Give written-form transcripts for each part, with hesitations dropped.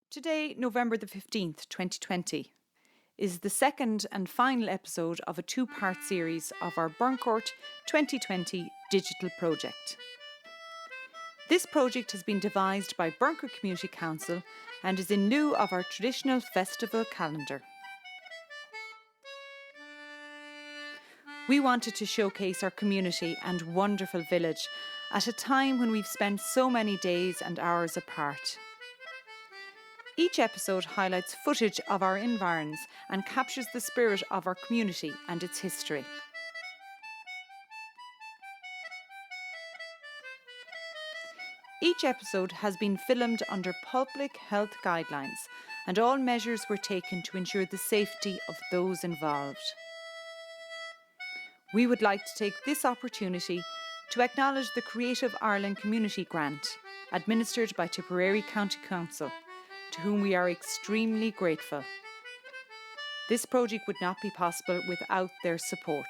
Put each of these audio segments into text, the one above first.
Today, November the 15th, 2020, is the second and final episode of a two-part series of our Burncourt 2020 digital project. This project has been devised by Burncourt Community Council and is in lieu of our traditional festival calendar. We wanted to showcase our community and wonderful village at a time when we've spent so many days and hours apart. Each episode highlights footage of our environs and captures the spirit of our community and its history. Each episode has been filmed under public health guidelines, and all measures were taken to ensure the safety of those involved. We would like to take this opportunity to acknowledge the Creative Ireland Community Grant, administered by Tipperary County Council, to whom we are extremely grateful. This project would not be possible without their support.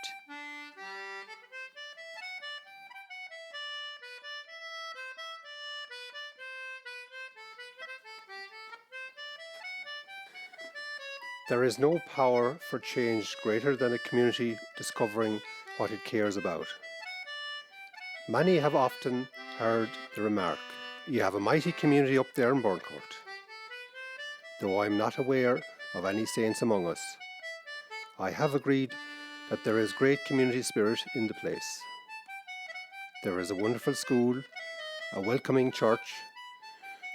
There is no power for change greater than a community discovering what it cares about. Many have often heard the remark, "You have a mighty community up there in Burncourt." Though I am not aware of any saints among us, I have agreed that there is great community spirit in the place. There is a wonderful school, a welcoming church,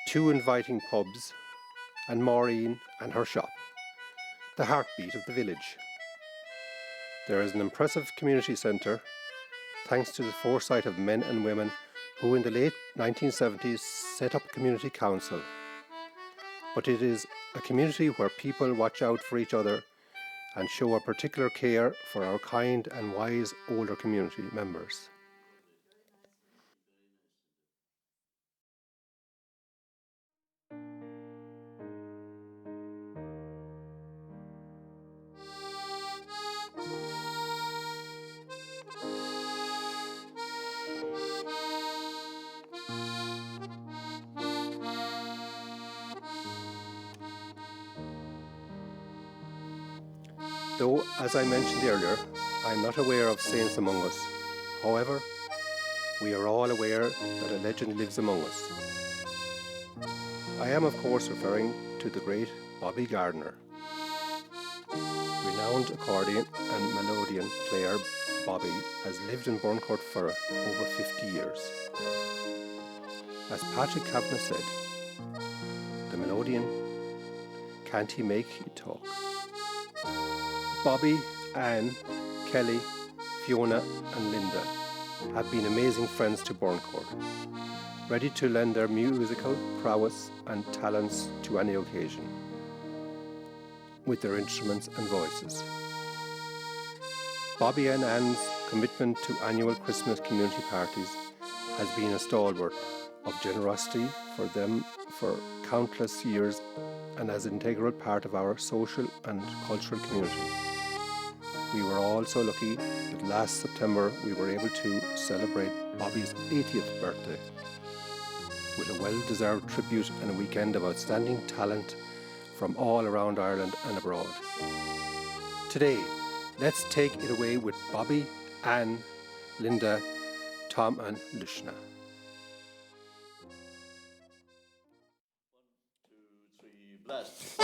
2 inviting pubs, and Maureen and her shop, the heartbeat of the village. There is an impressive community centre, thanks to the foresight of men and women who in the late 1970s set up a community council. But it is a community where people watch out for each other and show a particular care for our kind and wise older community members. Though, as I mentioned earlier, I am not aware of saints among us. However, we are all aware that a legend lives among us. I am, of course, referring to the great Bobby Gardner. Renowned accordion and melodeon player Bobby has lived in Burncourt for over 50 years. As Patrick Kavanagh said, the melodeon, can't he make you talk? Bobby, Anne, Kelly, Fiona and Linda have been amazing friends to Burncourt, ready to lend their musical prowess and talents to any occasion, with their instruments and voices. Bobby and Anne's commitment to annual Christmas community parties has been a stalwart of generosity for them for countless years and as an integral part of our social and cultural community. We were all so lucky that last September we were able to celebrate Bobby's 80th birthday with a well-deserved tribute and a weekend of outstanding talent from all around Ireland and abroad. Today, let's take it away with Bobby, Anne, Linda, Tom and Luisne. 1, 2, 3, blast.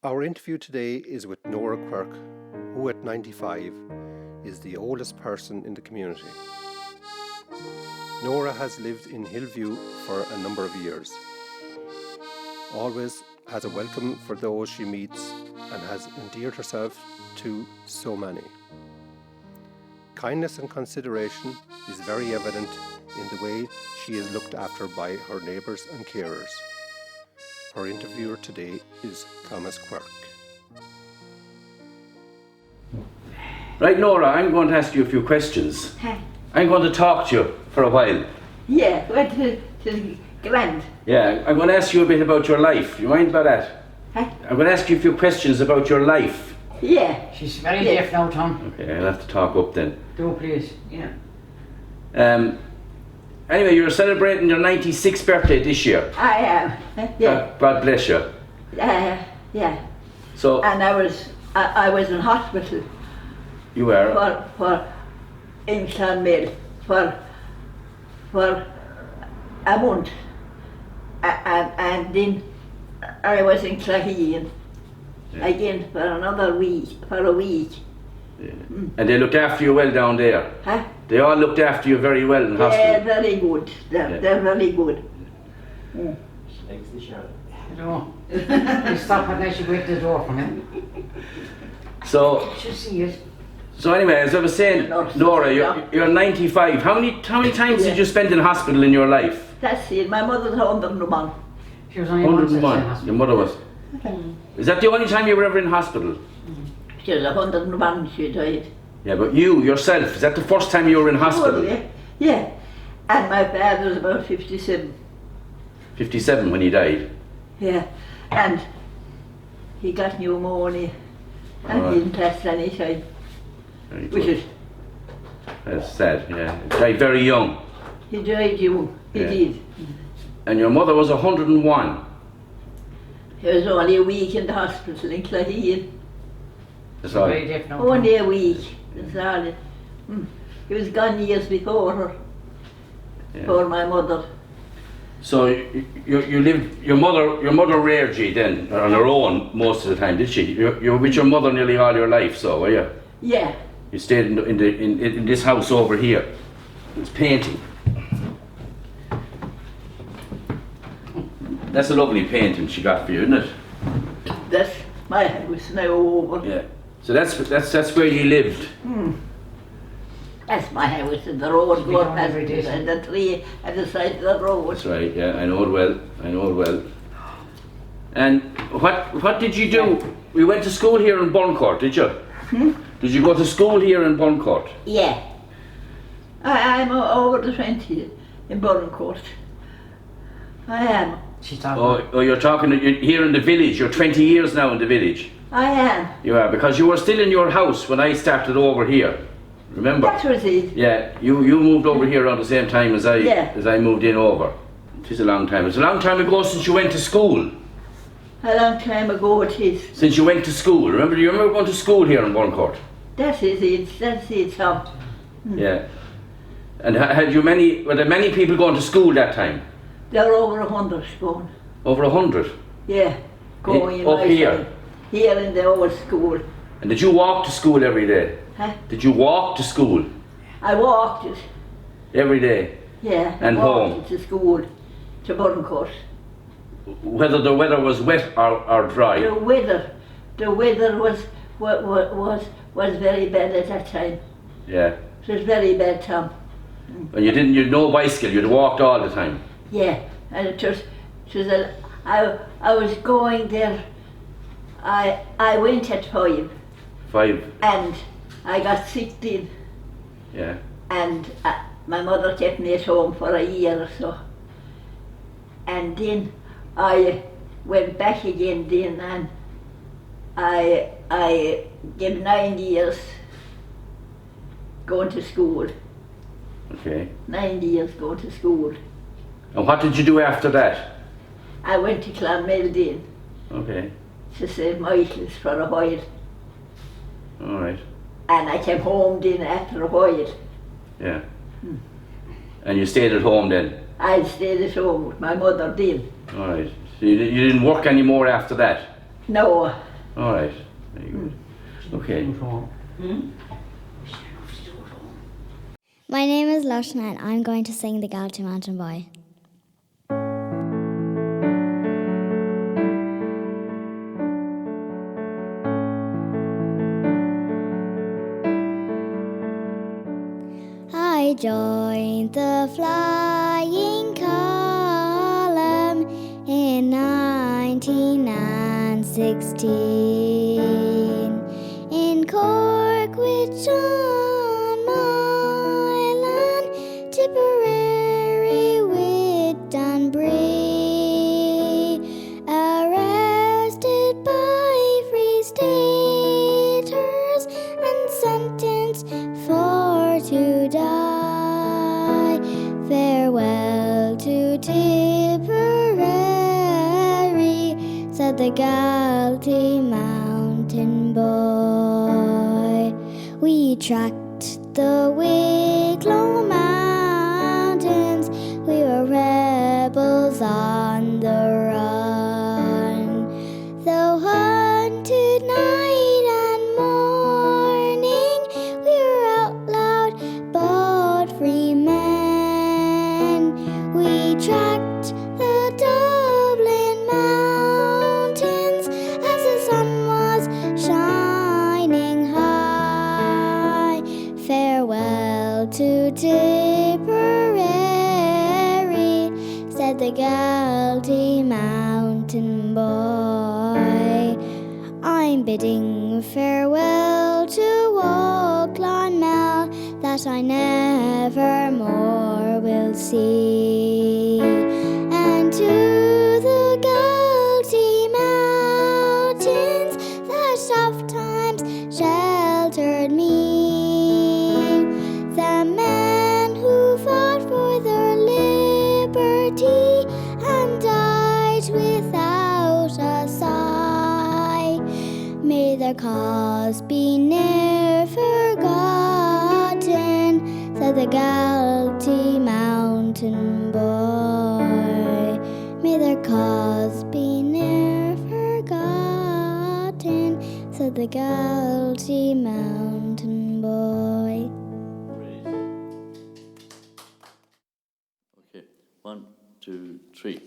Our interview today is with Nora Quirk, who at 95 is the oldest person in the community. Nora has lived in Hillview for a number of years. Always has a welcome for those she meets and has endeared herself to so many. Kindness and consideration is very evident in the way she is looked after by her neighbours and carers. Our interviewer today is Thomas Quirke. Right, Nora, I'm going to ask you a few questions. Huh? I'm going to talk to you for a while. Yeah, went to the grand. Yeah, I'm going to ask you a bit about your life. You mind about that? Huh? I'm going to ask you a few questions about your life. Yeah. She's very Yeah. deaf now, Tom. Okay, I'll have to talk up then. Do please. Yeah. Anyway, you're celebrating your 96th birthday this year. I am. Yeah. God bless you. Yeah. So, And I was in hospital you were. for in Clonmel for a month. And then I was in Claheen again for a week. Yeah. And they looked after you well down there. Huh? They all looked after you very well in hospital. Yeah, very good. They're very good. No. You stop and then she go to the door for me. So, She'll see it. so anyway, as I was saying, Nora, you're 95. How many times did you spend in hospital in your life? That's it. My mother's 101. She was only once in 101. hospital. Your mother was. Is that the only time you were ever in hospital? She was 101. She died. Yeah, but you, yourself, is that the first time you were in hospital? Oh, yeah. And my father was about 57. 57 when he died. Yeah. And he got pneumonia. And Alright. he didn't last any time. Very Which good. is, That's sad, yeah. He died very young. he died young. He Yeah. did. And your mother was 101. He was only a week in the hospital in Claheen. That's all. Very deaf now, Tom. Only a week. That's all. He was gone years before her. Yeah. Before my mother. So you lived, your mother reared you then on her own most of the time, did she? You were with your mother nearly all your life, so were you? Yeah. You stayed in this house over here. It's painting. That's a lovely painting she got for you, isn't it? That's my house now over. Yeah. So that's where you lived. That's my house in the road We going don't past every day. and the tree at the side of the road. That's right. Yeah, I know it well. And what did you do? We went to school here in Burncourt, did you? Did you go to school here in Burncourt? Yeah. I'm over the 20 in Burncourt. I am. She's talking. Oh, you're talking you're here in the village. You're 20 years now in the village. I am. You are, because you were still in your house when I started over here. Remember? That was it. Yeah, you moved over here around the same time as Yeah. I moved in over. It is a long time. It's a long time ago since you went to school. A long time ago it is. Since you went to school. Remember? Do you remember going to school here in Burncourt? That is it. That's it, Tom. Yeah. And were there many people going to school that time? There were over 100 going. Over 100. Yeah. Going in Up my here? side. Here in the old school. And did you walk to school every day? Huh? Did you walk to school I walked it. every day? Yeah. And I walked home? it to school. To Burncourt. Whether the weather was wet or dry? The weather was very bad at that time. Yeah. It was very bad, Tom. And you'd no bicycle, you'd walked all the time. Yeah, and it was I was going there. I went at 5 5, and I got sick then, yeah. and my mother kept me at home for a year or so. And then I went back again then, and I gave 9 years going to school. Okay. 9 years going to school. And what did you do after that? I went to Clonmel then Okay. to St. Michael's for a while. All right. And I came home then after a while. Yeah. And you stayed at home then? I stayed at home with my mother then. All right. So you didn't work anymore after that? No, All right. Very good. Okay. My name is Luisne and I'm going to sing the Galtee Mountain Boy. I joined the flying column in 1916 in Quirke with John Moylan, Tipperary with Dunbree, arrested by Free Staters and sentenced for to die. Farewell to Tipperary, said the Galtee Mountain Boy. We tracked the Wicklow Mountains, we were rebels on the run. Though hunted night and morning, we were outlawed but free men. We tracked the Dublin mountains as the sun was shining high. Farewell to Tipperary, said the Galtee Mountain Boy. I'm bidding farewell to old Clonmel that I never more will see, and to the Galtee Mountains that ofttimes sheltered me. The men who fought for their liberty and died without a sigh, may their cause be ne'er forgotten, said the Galtee Mountain Boy. May their cause be ne'er forgotten, said the Galtee Mountain Boy. Okay, 1, 2, 3.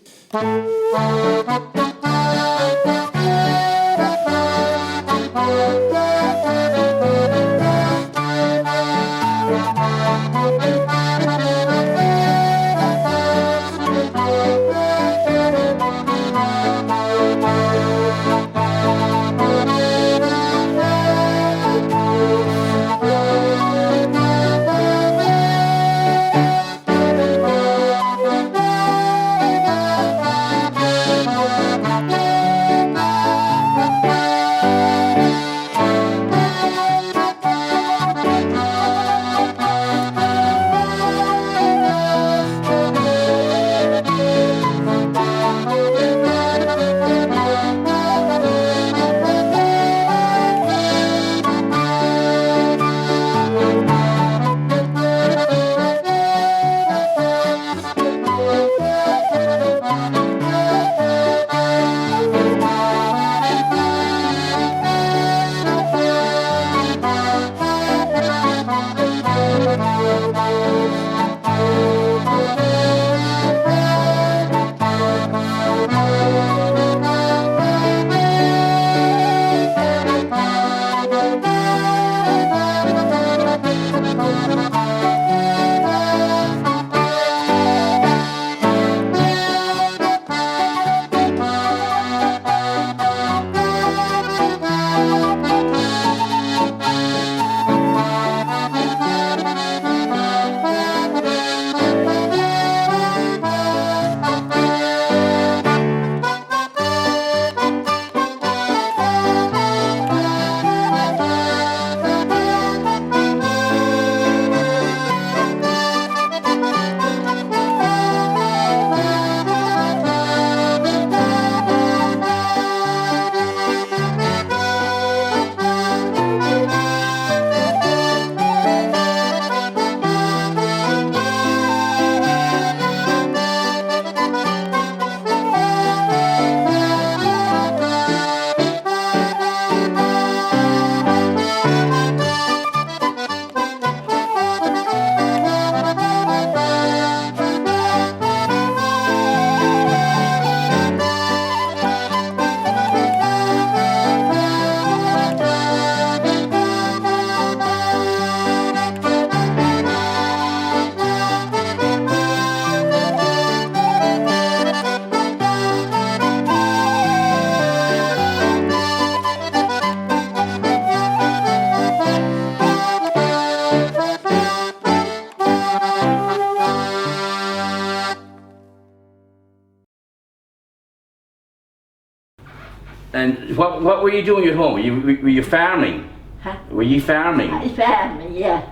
And what were you doing at home? Were you farming? Huh? Were you farming? I farming, yeah.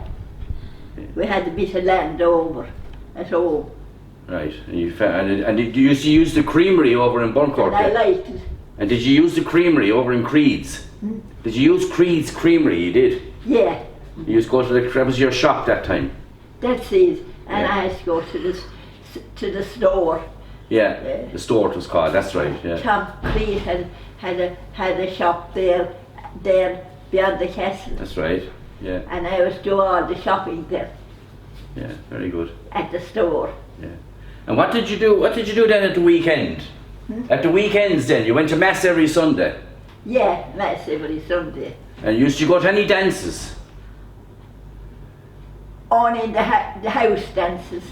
We had a bit of land over at home. Right. And did you used to use the creamery over in Burncourt? And I liked it. And did you use the creamery over in Creed's? Did you use Creed's creamery? You did? Yeah, You used to go to that was your shop that time? that's it. And Yeah. I had to go to the store. Yeah, the store it was called, that's right, yeah. Tom Creed had a shop there beyond the castle. That's right, yeah, And I was doing all the shopping there yeah, very good. at the store. Yeah. And what did you do then at the weekend? At the weekends then, you went to mass every Sunday? Yeah, Mass every Sunday. And used to go to any dances? Only the house dances.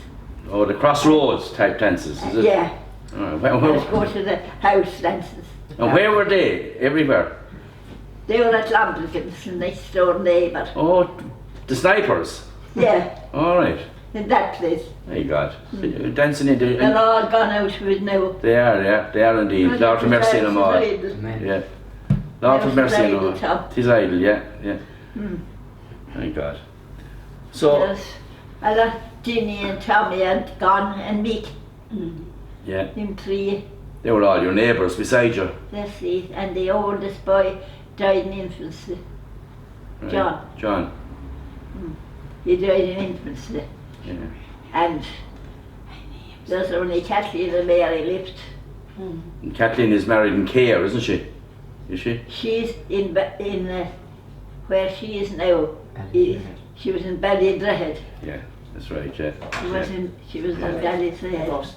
Or the crossroads type dances, is it? Yeah, All right. I was going to the house dances. And where were they? Everywhere? They were at Lambrigan's, next door neighbour. Oh, the snipers? Yeah, All right. in that place. My God. Dancing in the... They're all gone out with now. They are indeed. Lord have mercy on them all. Yeah. Lord have mercy on them all. Tom. 'Tis idle, yeah, yeah. Thank God. So, Yes. I got Ginny and Tommy and Gon and Mick. yeah, Them three. they were all your neighbours beside you. That's it. And the oldest boy died in infancy. Right. John. John, He died in infancy. yeah. And there's only Kathleen and Mary left. And Kathleen is married in Care, isn't she? Is she? She's in where she is now. She was in Ballydrehead. Yeah, that's right, yeah. She was in Ballydrehead.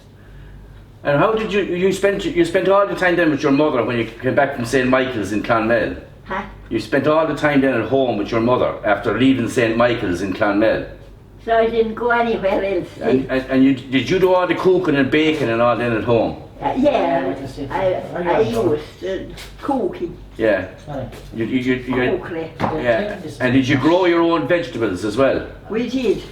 And how did you spent all the time then with your mother when you came back from St. Michael's in Clonmel? Huh? You spent all the time then at home with your mother after leaving St. Michael's in Clonmel. So I didn't go anywhere else. And did you do all the cooking and baking and all then at home? Yeah, I used cooking. Yeah. You Cookery. yeah. And did you grow your own vegetables as well? We did.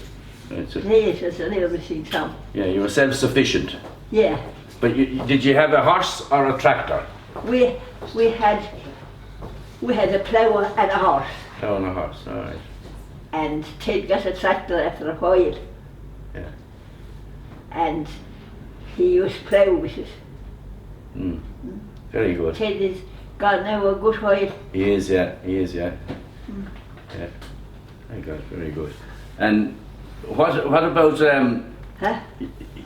Right, so- Potatoes and everything, Tom. yeah, you were self-sufficient. Yeah. But did you have a horse or a tractor? We had a plough and a horse. No, and a horse, all right. And Ted got a tractor after a while. Yeah. And he used to plough with it. Very good. Ted is gone now a good while. He is, yeah. Yeah. Very good, very good. And what about Huh?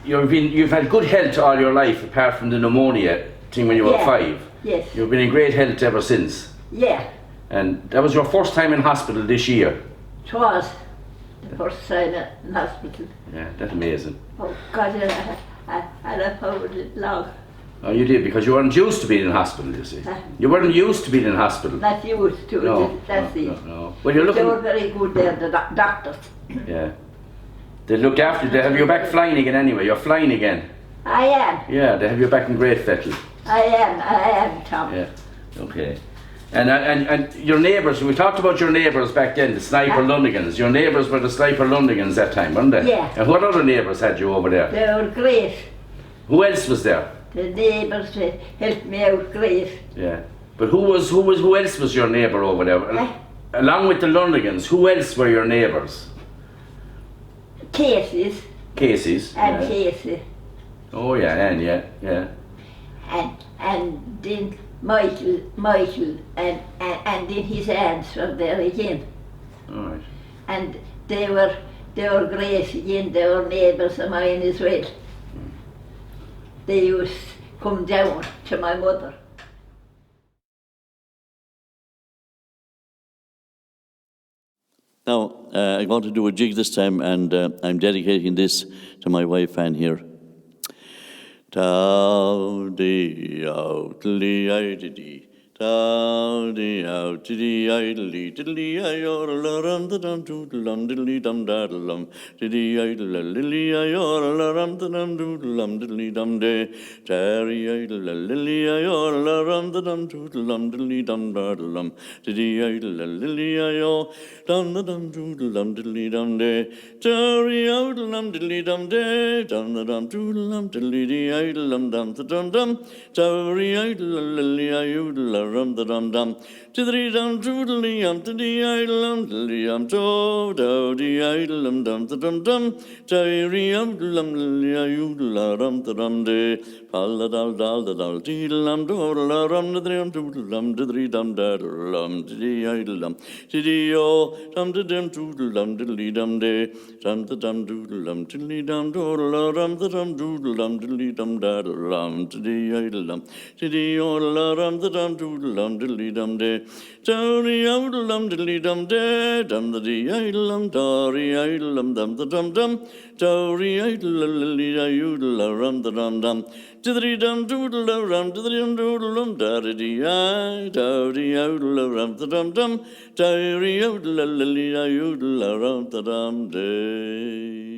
you've had good health all your life apart from the pneumonia thing when you were Yeah. 5. Yes. You've been in great health ever since. Yeah. And that was your first time in hospital this year. It was the first time in hospital. Yeah, that's amazing. Oh God, I found it long. Oh, you did, because you weren't used to being in hospital, you see. Huh? You weren't used to being in hospital. Not used to No, it. That's it. no. Well, you're They were looking... very good there, the doctors. Yeah. They looked after you. They have you back flying again anyway. You're flying again. I am. Yeah, they have you back in great fettle. I am, Tom. Yeah, okay. And your neighbours, we talked about your neighbours back then, the Sniper Lundigans. Your neighbours were the Sniper Lundigans that time, weren't they? Yeah. And what other neighbours had you over there? They were great. Who else was there? The neighbours helped me out great. Yeah. But who else was your neighbour over there? Eh? Along with the Lundigans, who else were your neighbours? Casey's Casey's. and Yeah. Casey. Oh yeah, and yeah. And then Michael and then his aunts were there again. All right. And they were great again, they were neighbours of mine as well. They used to come down to my mother. Now, I'm going to do a jig this time, and I'm dedicating this to my wife, Anne, here. Dow-dee-out-lee-I-dee-dee. Dow-dee-out-dee-dee-I-dee-dee-dee-I-or-la-rum-da-dum-doo-dum-diddly-dum-daddle-dum. Dee-dee-I-dee-la-lee-I-or-la-rum-da-dum-doo-dum-diddly-dum-day. Tarry-I-dee-la-lee-I-or-la-rum-da-dum-doo-dum-diddly-dum-daddle-dum. Dee-dee-I-dee-la-lee-I-o, dum-da-dum-doo-dum-diddly-dum-day. Tarry-out-dum-diddly-dum-day, dum-da-dum-doo-dum-diddly-dee-I-dum-dum-dum-dum-dum. Tarry-out-la-lee-I-o, rum da dum dum. Tiddly dum doodly to the idle to do the idle dum dum dum. Diary lum rum da dum de. Palla dal dal dal diddle doodle rum da dum diddly dum da lum to the idle to the o dum da dum doodle diddly dum de. Dum da dum doodle diddly dum doodle rum da dum doodle diddly dum da lum to the idle to the o rum da dum doodle diddly dum de. Downy idlum diddly dum de, dum the dee idlum, dory idlum dum the dum dum, dory idlum rum the dum dum, diddly dum doodle rum, diddly dum doodle daddy dee I, dowdy idlum rum the dum dum, dory idlum rum the dum de.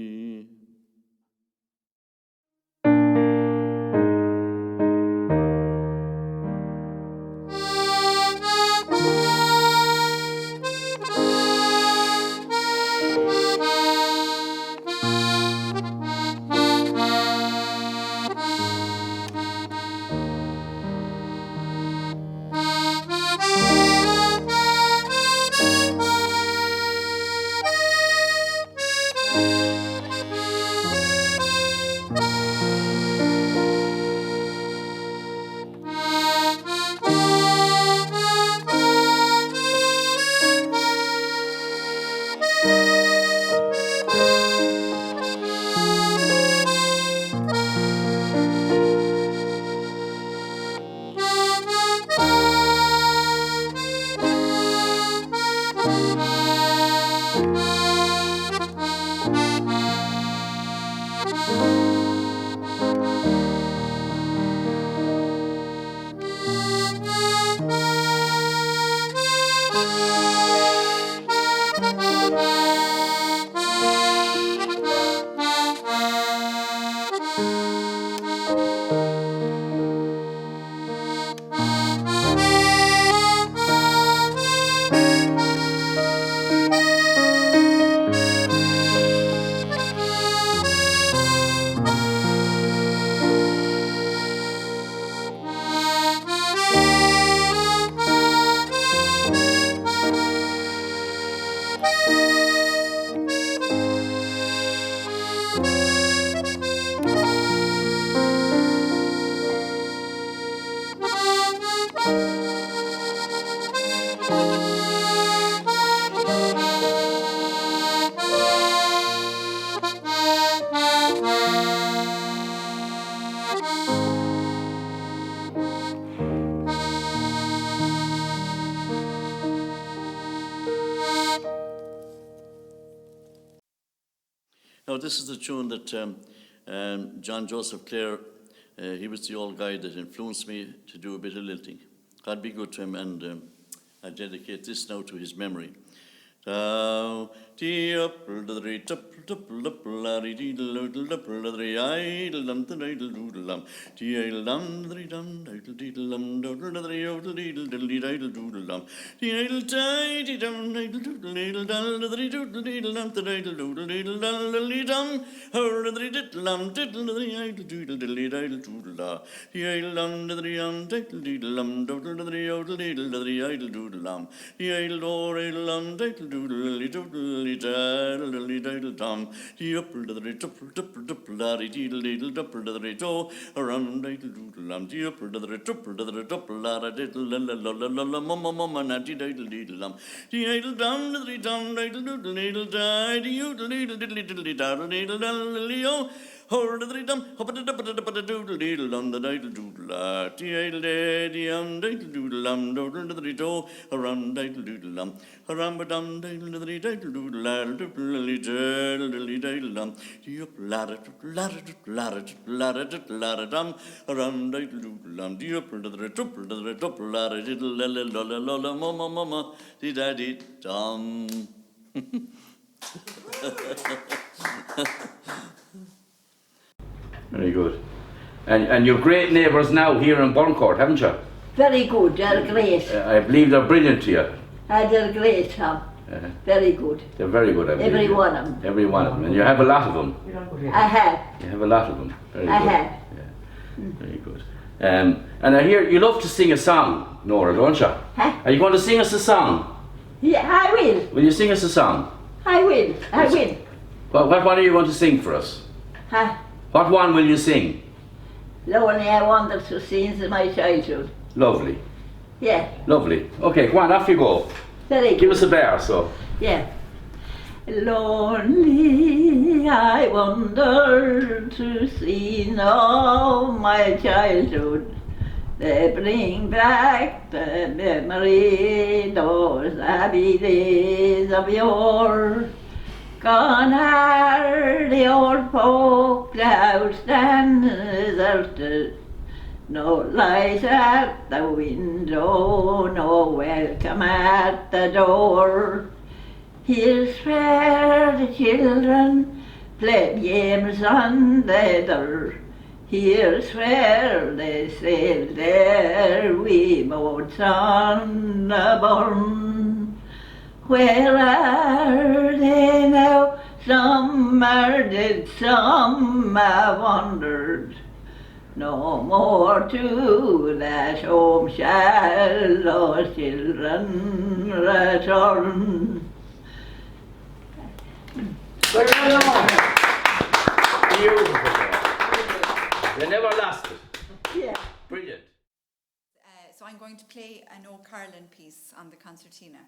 Now, this is the tune that John Joseph Clare, he was the old guy that influenced me to do a bit of lilting. God be good to him, and I dedicate this now to his memory. Dow, dee up, the re tuple tuple up, larry dee doodle up, the re idle the idle doodle dee idle the dum, idle deedle doodle the re odle deedle diddle doodle dee idle tidy dum, idle doodle the re doodle deedle the idle doodle dum, her the diddle the idle doodle doodle dee idle the re diddle deedle doodle the re odle deedle the idle doodle dee idle or idle diddle doodly doodly daddly daddle dum, the upper to the tuple larry deedle deedle dupper to the toe, around diddle doodle the upper to the tuple lara diddle la mamma natty diddle deedle the idle dum to the dum diddle doodle needle die, the udle needle diddly diddly daddle needle leo. Hold the dum, hop it up a doodle deedle on the diddle doodle, the idle daddy diddle doodle doodle to the toe, around diddle doodle around but dum diddle to the diddle doodle diddly diddle dum, the up ladder dum, around diddle doodle the upper to the top ladder diddle la mama, the daddy dum. Very good. And you're great neighbours now here in Burncourt, haven't you? Very good, they're great. I believe they're brilliant to you. They're great, Tom. Very good. They're very good, I believe. Every one of them. Every one of them. And you have a lot of them. I have. You have a lot of them. Very I good. have. Yeah. Very good. And I hear you love to sing a song. Nora, don't you? Huh? Are you going to sing us a song? Yeah, I will. Will you sing us a song? I will. I will. What one are you going to sing for us? Huh? What one will you sing? Lonely I wander through scenes of my childhood. Lovely. Yeah, Lovely. Okay, go on, off you go. very good. Give us a bar, so. Yeah. Lonely I wander to see no my childhood. They bring back the memory, those happy days of yore. Gone are the old folk, the house stands deserted. No light at the window, no welcome at the door. Here's where the children play games on the heather. Here's where they sail their wee boats on the burn. Where are they now? Some are dead, some have wandered. No more to that home shall those children return. Beautiful. They never lost it. Yeah. Brilliant. So I'm going to play an O Carlin piece on the concertina.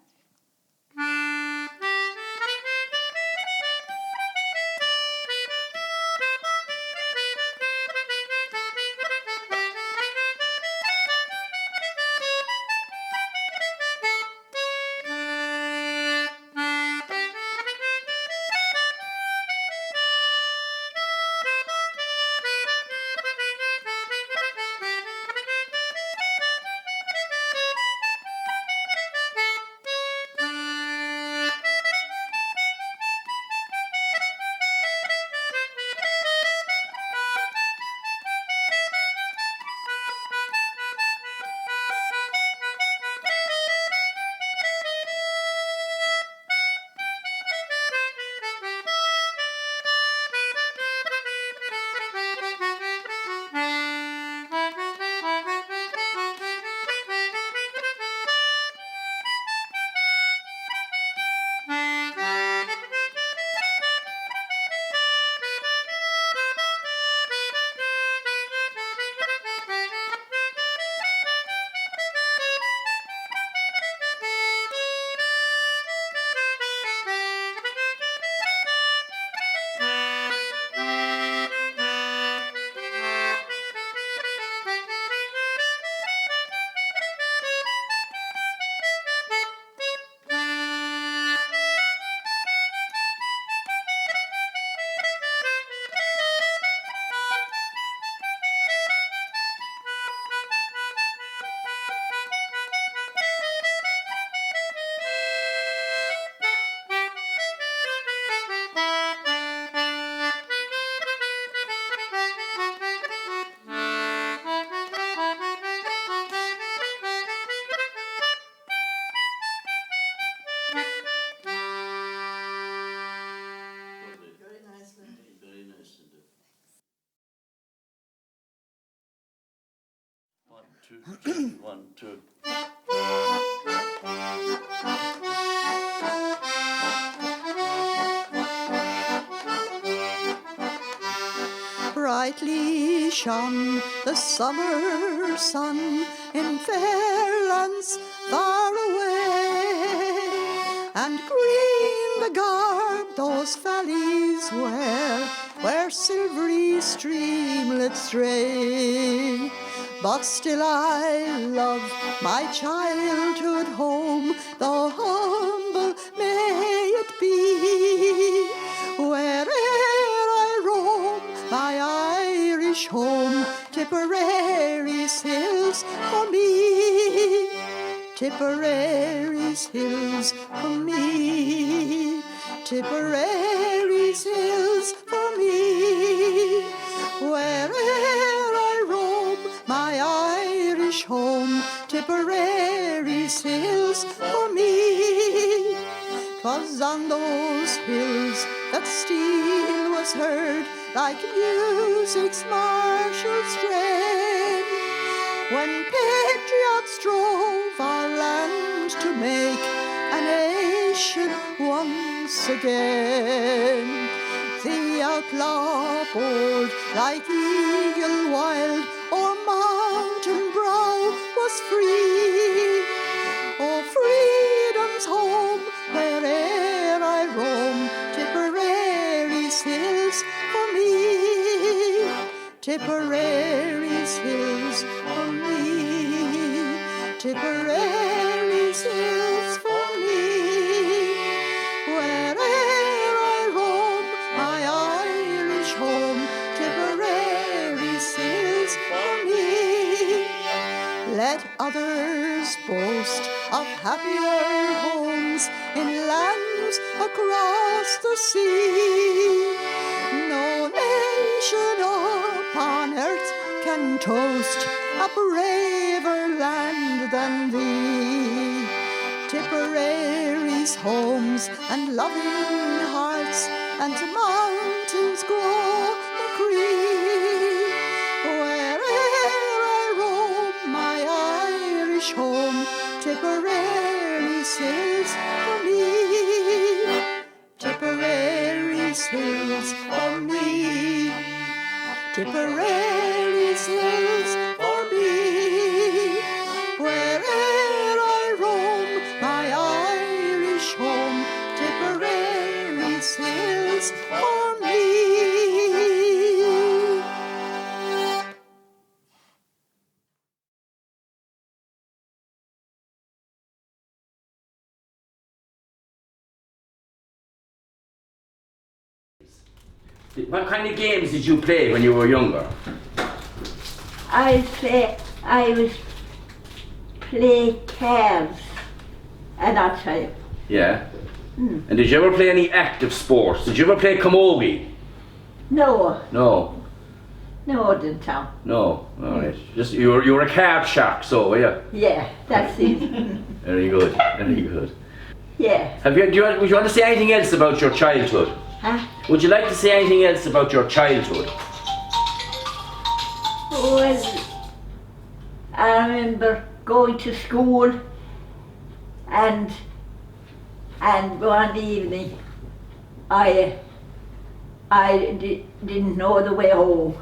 Very nice indeed. 1, 2, 3, 1, 2. Brightly shone the summer sun in fair lands far away, and green the garb those valleys wear, where silvery streamlets stray. But still I love my childhood home, though humble may it be. Where'er I roam, my Irish home, Tipperary's hills for me. Tipperary's hills for me. Tipperary's hills for me. Where'er I roam, my Irish home, Tipperary's hills for me. 'Twas on those hills that steel was heard, like music's martial strain, when patriots drove our land to make a nation once again. The outlaw bold, like eagle wild, o'er mountain brow was free. Oh, freedom's home, where'er I roam, Tipperary's hills for me. Tipperary's hills for me. Tipperary's hills for me. Where'er I roam, my Irish home, Tipperary's hills for me. Let others boast of happier homes in lands across the sea. No nation upon earth can toast a braver land than thee. Tipperary's homes and loving hearts and mountains grow green. Where'er I roam, my Irish home, Tipperary's hills for me. Tipperary's hills for me. Tipperary's hills for me. Where'er I roam, my Irish home, Tipperary's hills for me. What kind of games did you play when you were younger? I was play cards at that time. Yeah. And did you ever play any active sports? Did you ever play camogie? No, No. no, didn't Tom. No. All right. Just you were a card shark, so were you? Yeah, that's it. Very good. Very good. Yeah. Would you want to say anything else about your childhood? Huh? Would you like to say anything else about your childhood? Well, I remember going to school and one evening I didn't know the way home.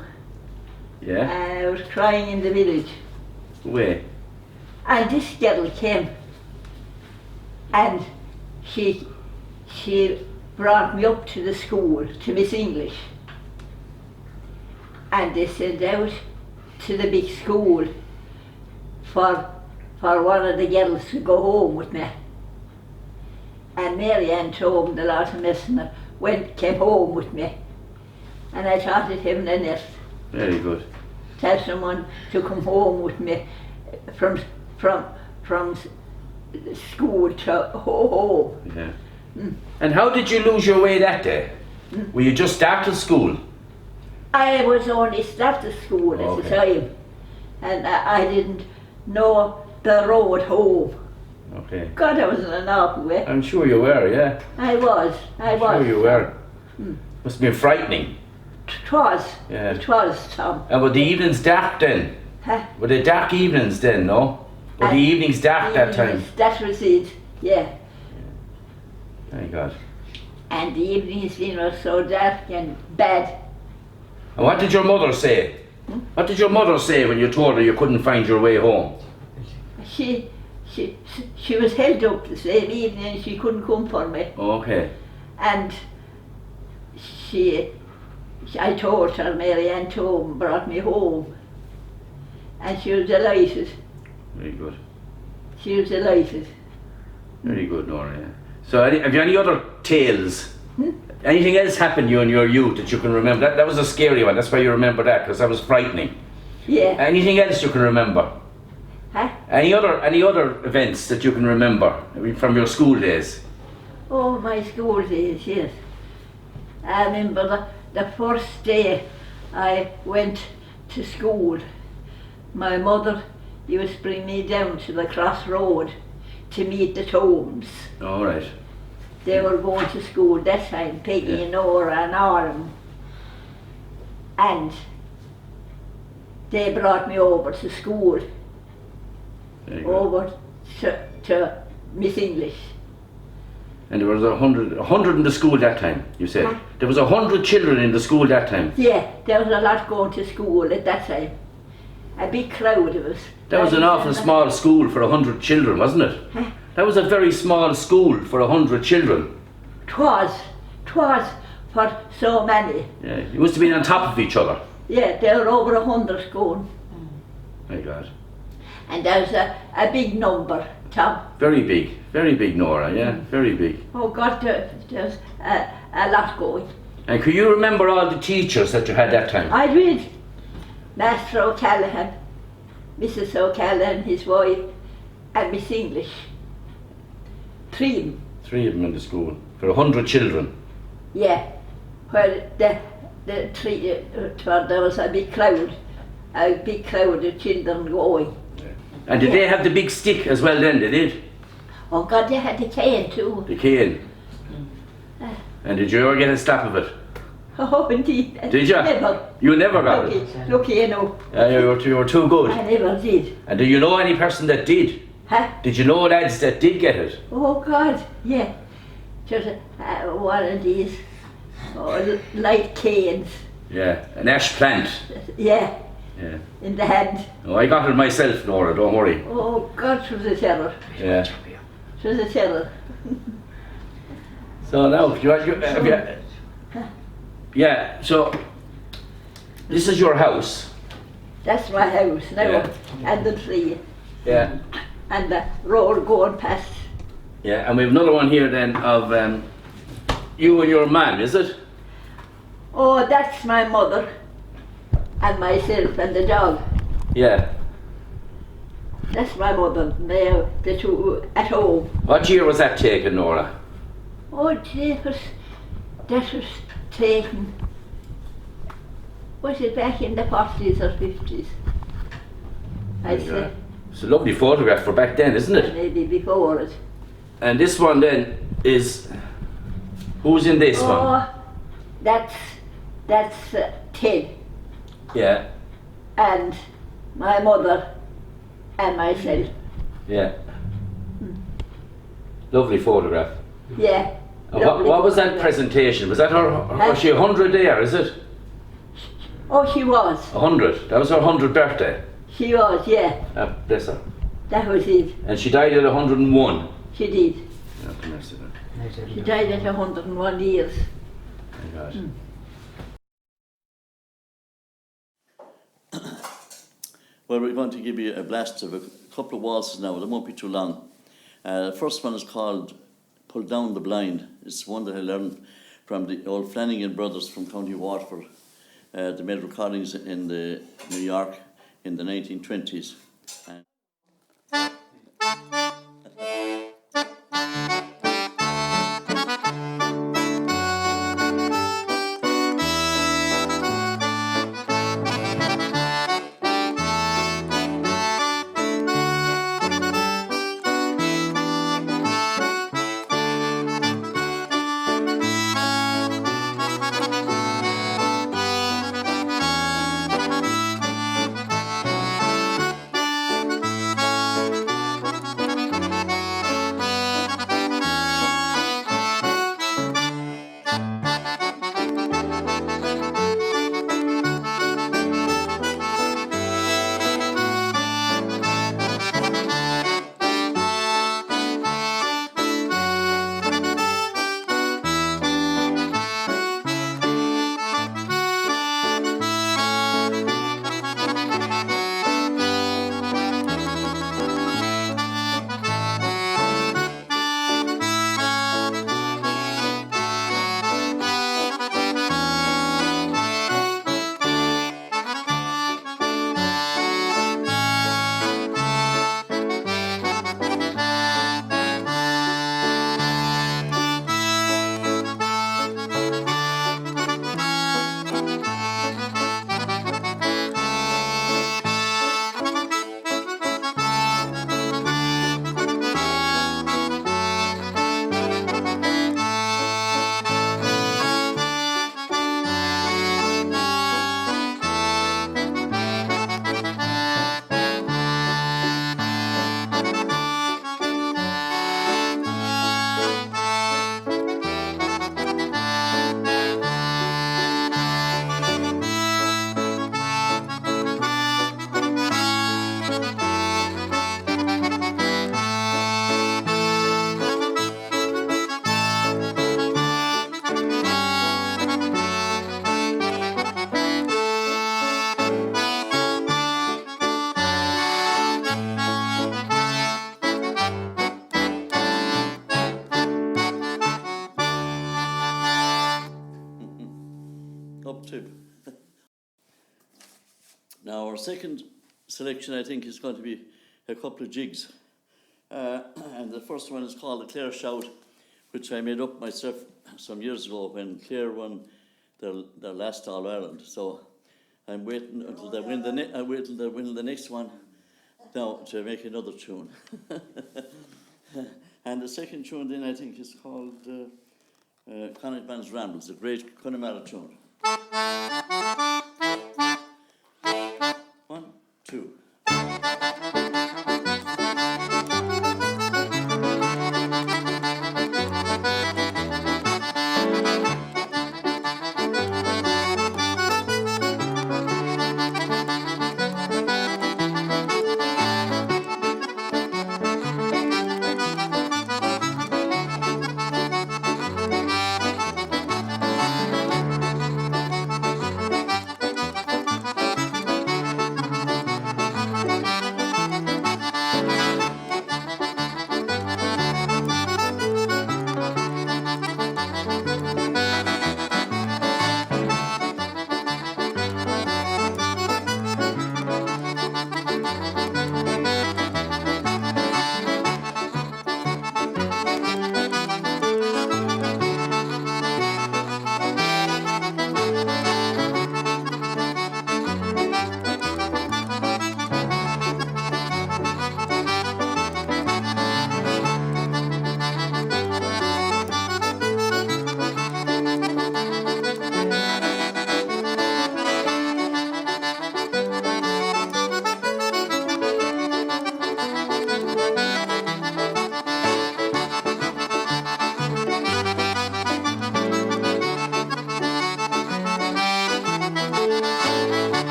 Yeah? And I was crying in the village. Where? And this girl came and she brought me up to the school, to Miss English. And they sent out to the big school for one of the girls to go home with me. And Mary Ann told the last messenger came home with me. And I thought it heaven and earth. Very good. Tell someone to come home with me from school to home. Yeah. And how did you lose your way that day? Were you just started school? I was only started school at the time, and I didn't know the road home. Okay. God, I was in an awful way. I'm sure you were, yeah. I was. Sure you were. Must have been frightening. It was. Yeah. It was, Tom. And were the evenings dark then? Huh? Were they dark evenings then, no? Were the evenings dark that time? That was it, yeah. Thank God. And the evenings were so dark and bad. And what did your mother say? What did your mother say when you told her you couldn't find your way home? She was held up the same evening and she couldn't come for me. Okay. And I told her, Mary Ann brought me home. And she was delighted. Very good. She was delighted. Very good, Nora, yeah. So have you any other tales? Anything else happened to you in your youth that you can remember? That was a scary one, that's why you remember that, because that was frightening. Yeah. Anything else you can remember? Huh? Any other events that you can remember from your school days? Oh, my school days, yes. I remember the first day I went to school. My mother used to bring me down to the crossroad to meet the Tomes. All right. They were going to school that time, Peggy and Nora and Autumn. And they brought me over to school Very good. over to Miss English. And there was 100 in the school that time, you said? Huh? There was 100 children in the school that time? Yeah, there was a lot going to school at that time. A big crowd of us. That was an awful small school for 100 children, wasn't it? Huh? That was a very small school for 100 children. 'Twas for so many. Yeah, you must have been on top of each other. Yeah, there were over 100 going. My God. And there's a big number, Tom. Very big, Nora, yeah, very big. Oh God, there's a lot going. And can you remember all the teachers that you had that time? I did. Master O'Callaghan, Mrs. O'Callaghan, his wife, and Miss English. 3 of them. 3 of them in the school, for 100 children. Yeah, where the three, where there was a big crowd of children going. And did they have the big stick as well then, they did? Oh God, they had the cane too. The cane. And did you ever get a slap of it? Oh, indeed. Did you? Never. You never got it? Look here, no. You were too good. I never did. And do you know any person that did? Huh? Did you know lads that did get it? Oh God, yeah. Just one of these light canes. Yeah, an ash plant. Yeah, Yeah. in the hand. Oh, I got it myself, Nora, don't worry. Oh God, it was a terror. Yeah. It was a terror. So now, yeah, so this is your house. That's my house now, Yeah. and the tree, Yeah. and the road going past. Yeah, and we have another one here then of you and your man, is it? Oh, that's my mother, and myself, and the dog. Yeah. That's my mother, now, the two at home. What year was that taken, Nora? Oh, that was taken, was it back in the 40s or 50s? I'd say, It's a lovely photograph for back then, isn't it? maybe before it. And this one then is, who's in this one? Oh, that's Ted, Yeah, and my mother, and myself. yeah. Lovely photograph. Yeah. And what was that lovely. presentation? Was that was she 100 there, is it? Oh, she was. 100. That was her 100th birthday. She was, yeah. Bless her. That was it. And she died at 101. She did. Yeah, come here, sit down. She died at 101 years. My God. Well, we're going to give you a blast of a couple of waltzes now. They won't be too long. The first one is called Pull Down the Blind. It's one that I learned from the old Flanagan brothers from County Waterford. They made recordings in New York in the 1920s. Top tip. Now, our second selection, I think, is going to be a couple of jigs. And the first one is called the Clare Shout, which I made up myself some years ago when Clare won their last All-Ireland. So I'm waiting until they win the next one now to make another tune. And the second tune then I think is called Connachtman's Rambles, a great Connemara tune. 1, 2.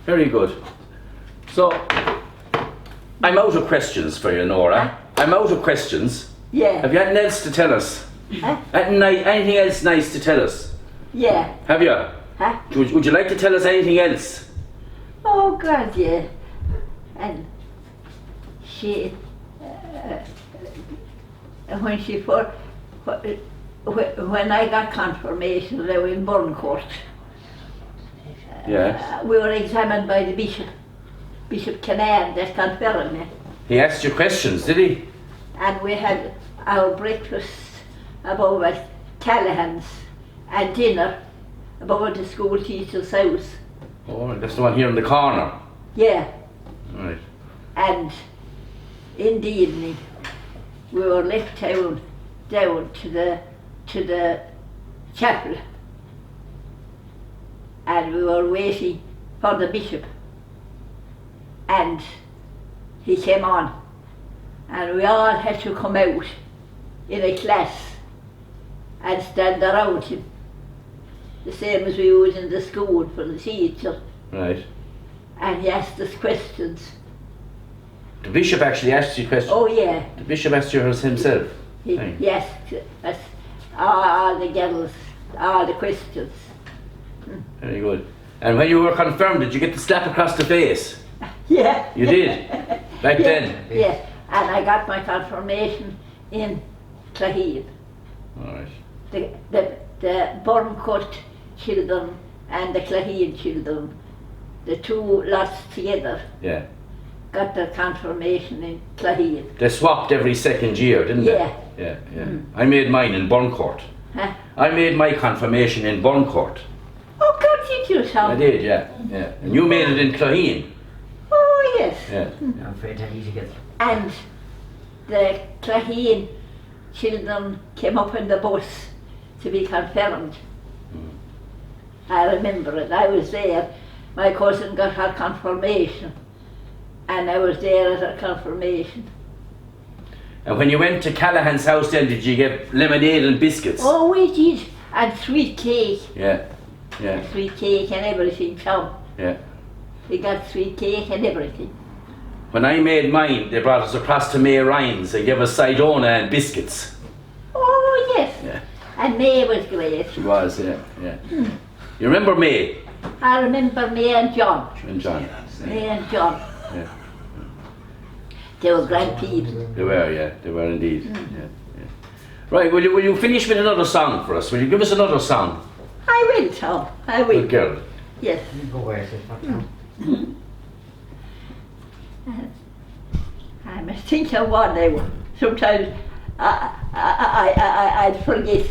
Very good. So, I'm out of questions for you, Nora. I'm out of questions. Yeah. Have you anything else to tell us? Huh? Anything else nice to tell us? Yeah. Have you? Huh? Would you like to tell us anything else? Oh God, yeah. And she, when she when I got confirmation they were in Burncourt. Yeah. We were examined by the bishop, Bishop Canaan, that confirmed me. He asked you questions, did he? And we had our breakfast above at Callahan's and dinner above at the school teacher's house. Oh, that's the one here in the corner. Yeah. Right. And in the evening we were left down to the chapel, and we were waiting for the bishop, and he came on, and we all had to come out in a class and stand around him, the same as we would in the school for the teacher. Right. And he asked us questions. The bishop actually asked you questions? Oh yeah. The bishop asked you himself? He asked us all the girls, all the questions. Very good. And when you were confirmed, did you get the slap across the face? Yeah. You did? Back then? Yes. And I got my confirmation in Claheen. All right. The Burncourt children and the Claheen children, the two lots together, Yeah. got their confirmation in Claheen. They swapped every second year, didn't they? Yeah. Yeah, yeah. I made mine in Burncourt. Huh? I made my confirmation in Burncourt. Oh, God, did you, Tom? I did, yeah, yeah. And you made it in Claheen. Oh, yes. Yeah. I'm afraid to eat together. And the Claheen children came up in the bus to be confirmed. I remember it. I was there. My cousin got her confirmation, and I was there at her confirmation. And when you went to Callahan's house then, did you get lemonade and biscuits? Oh, we did. And sweet cake. Yeah, yeah, Sweet cake and everything, Tom. yeah. We got sweet cake and everything. When I made mine, they brought us across to May Ryan's and gave us Sidona and biscuits. Oh, yes. Yeah. And May was great. She was, yeah, yeah. You remember May I remember May and John. and John? May and John. Yeah. They were grand people. They were, yeah, they were indeed. Yeah, yeah. Right, will you finish with another song for us? Will you give us another song? I will, Tom. I will. Good girl. Yes. You go where it is, what now? I must think of one now. Sometimes I'd forget.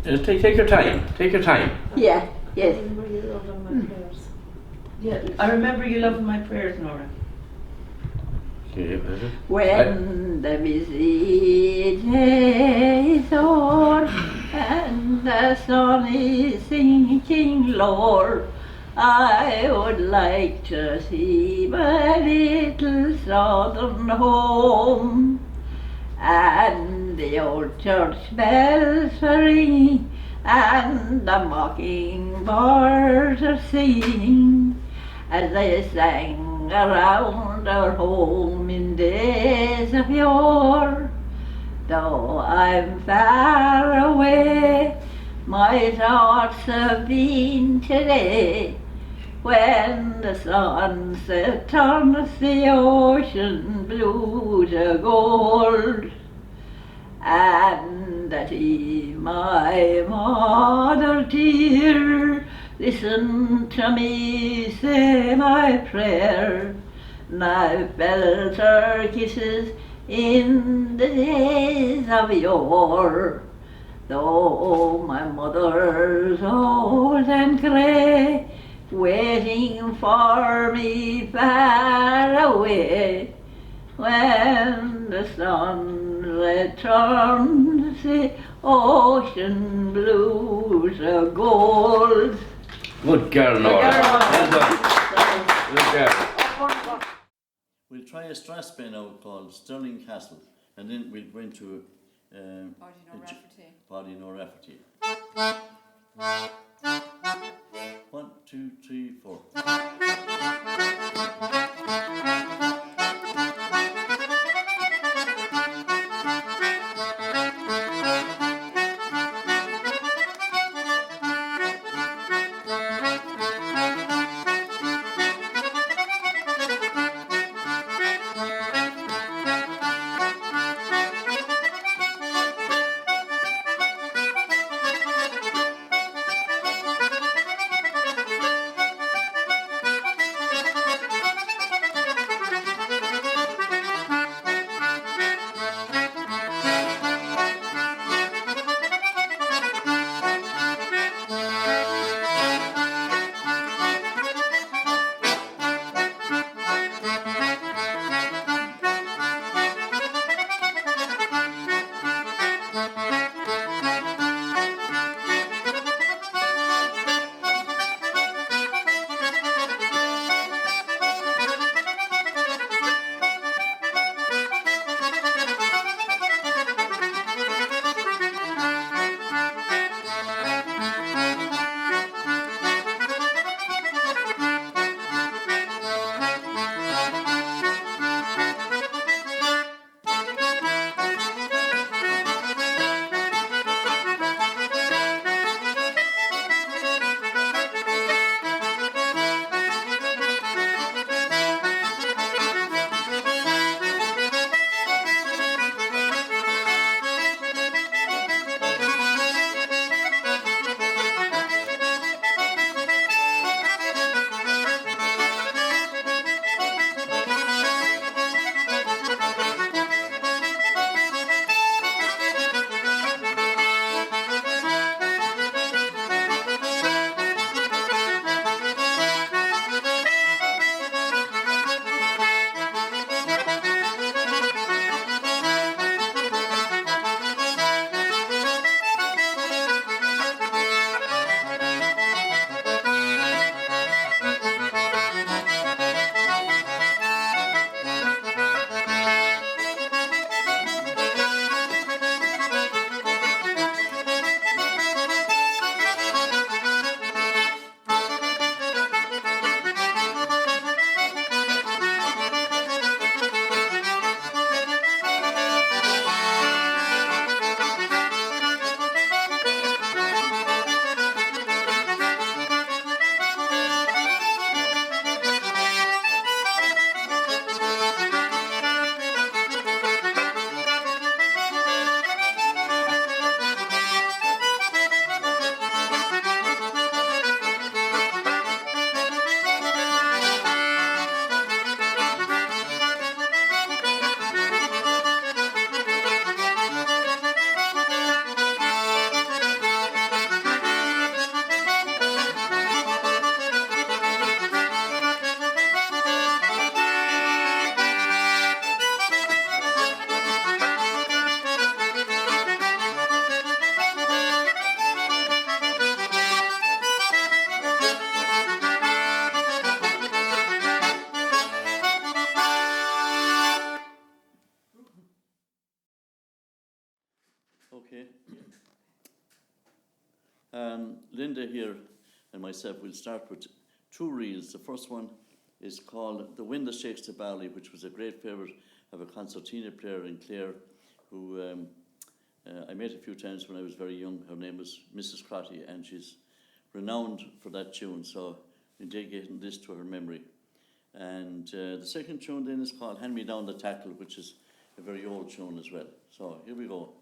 Take your time. Take your time. Yeah, yes. Yeah, I remember you loving my prayers, Nora. When the busy day is o'er and the sun is sinking lower, I would like to see my little southern home, and the old church bells are ringing and the mockingbirds are singing as they sang around our home in days of yore. Though I'm far away, my thoughts have been today, when the sunset turns the ocean blue to gold, and that Eve, my mother dear, listen to me say my prayer. And I felt her kisses in the days of yore. Though my mother's old and grey, waiting for me far away, when the sun returns the ocean blue to gold. Good girl, Nora. Well done. Good girl. We'll try a Strasbourg now called Stirling Castle, and then we'll go into Nora Rafferty. 1, 2, 3, 4. Brenda here and myself will start with two reels. The first one is called The Wind That Shakes the Barley, which was a great favourite of a concertina player in Clare who I met a few times when I was very young. Her name was Mrs. Crotty, and she's renowned for that tune, so I'm dedicating this to her memory. And the second tune then is called Hand Me Down the Tackle, which is a very old tune as well. So here we go.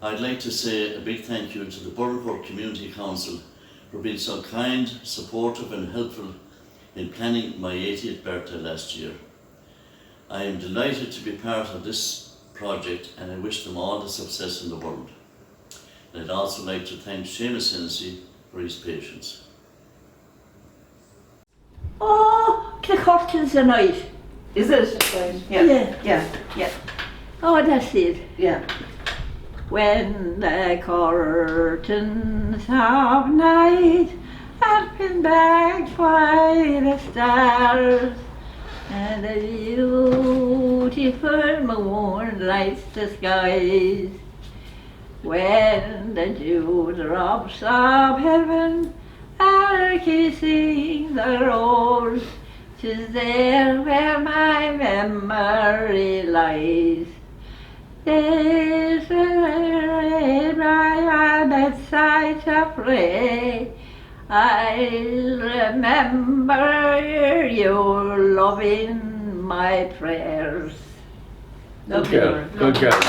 I'd like to say a big thank you to the Burncourt Community Council for being so kind, supportive and helpful in planning my 80th birthday last year. I am delighted to be part of this project and I wish them all the success in the world. And I'd also like to thank Seamus Hennessy for his patience. Oh, the curtains are nice. Is it? Yeah. Yeah. Yeah. Yeah. Oh, that's it. Yeah. When the curtains of night have been backed by the stars, and the beautiful moon lights the skies, when the dewdrops of heaven are kissing the rose, 'tis there where my memory lies. There's a red by my bedside to pray. I'll remember your love in my prayers. Good girl. Good girl.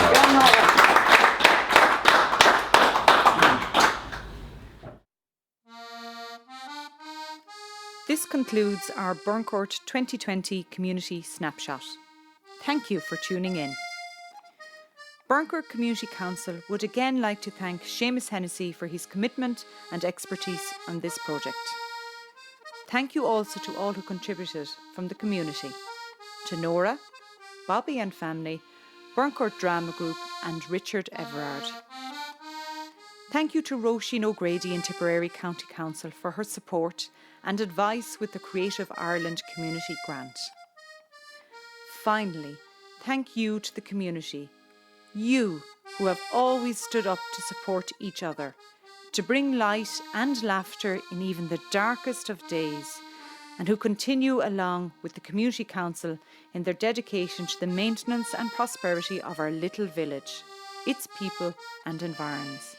This concludes our Burncourt 2020 Community Snapshot. Thank you for tuning in. Burncourt Community Council would again like to thank Seamus Hennessy for his commitment and expertise on this project. Thank you also to all who contributed from the community, to Nora, Bobby and family, Burncourt Drama Group and Richard Everard. Thank you to Roisin O'Grady in Tipperary County Council for her support and advice with the Creative Ireland Community Grant. Finally, thank you to the community, you who have always stood up to support each other, to bring light and laughter in even the darkest of days, and who continue along with the Community Council in their dedication to the maintenance and prosperity of our little village, its people and environs.